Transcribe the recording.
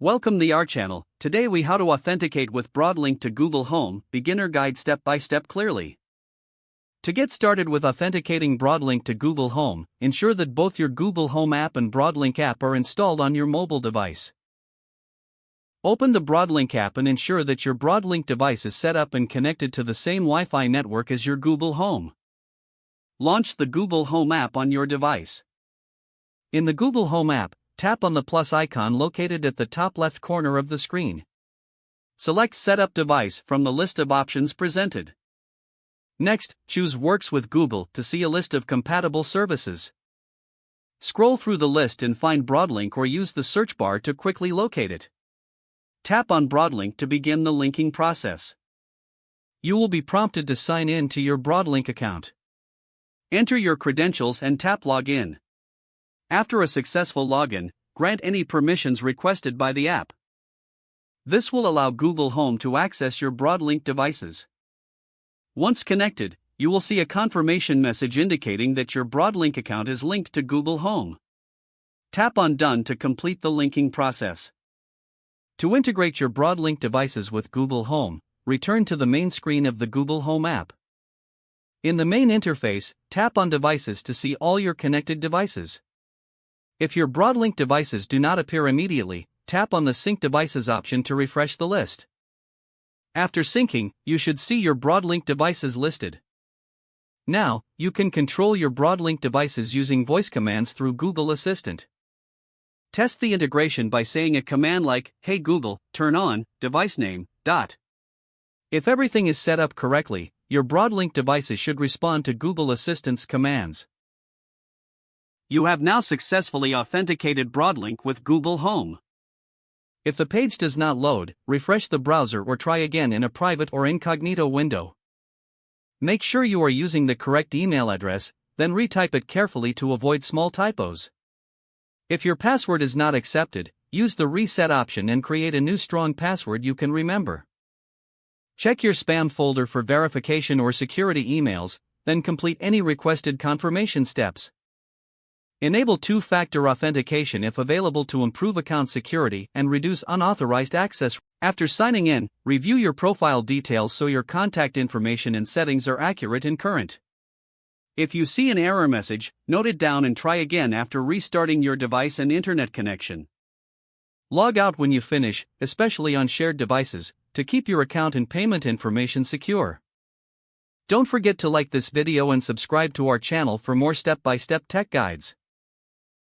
Welcome to our channel. Today we how to authenticate with BroadLink to Google Home, beginner guide step by step clearly. To get started with authenticating BroadLink to Google Home, ensure that both your Google Home app and BroadLink app are installed on your mobile device. Open the BroadLink app and ensure that your BroadLink device is set up and connected to the same Wi-Fi network as your Google Home. Launch the Google Home app on your device. In the Google Home app, tap on the plus icon located at the top left corner of the screen. Select Setup Device from the list of options presented. Next, choose Works with Google to see a list of compatible services. Scroll through the list and find BroadLink or use the search bar to quickly locate it. Tap on BroadLink to begin the linking process. You will be prompted to sign in to your BroadLink account. Enter your credentials and tap Login. After a successful login, grant any permissions requested by the app. This will allow Google Home to access your BroadLink devices. Once connected, you will see a confirmation message indicating that your BroadLink account is linked to Google Home. Tap on Done to complete the linking process. To integrate your BroadLink devices with Google Home, return to the main screen of the Google Home app. In the main interface, tap on Devices to see all your connected devices. If your BroadLink devices do not appear immediately, tap on the Sync Devices option to refresh the list. After syncing, you should see your BroadLink devices listed. Now, you can control your BroadLink devices using voice commands through Google Assistant. Test the integration by saying a command like, "Hey Google, turn on, device name, ... If everything is set up correctly, your BroadLink devices should respond to Google Assistant's commands. You have now successfully authenticated BroadLink with Google Home. If the page does not load, refresh the browser or try again in a private or incognito window. Make sure you are using the correct email address, then retype it carefully to avoid small typos. If your password is not accepted, use the reset option and create a new strong password you can remember. Check your spam folder for verification or security emails, then complete any requested confirmation steps. Enable two-factor authentication if available to improve account security and reduce unauthorized access. After signing in, review your profile details so your contact information and settings are accurate and current. If you see an error message, note it down and try again after restarting your device and internet connection. Log out when you finish, especially on shared devices, to keep your account and payment information secure. Don't forget to like this video and subscribe to our channel for more step-by-step tech guides.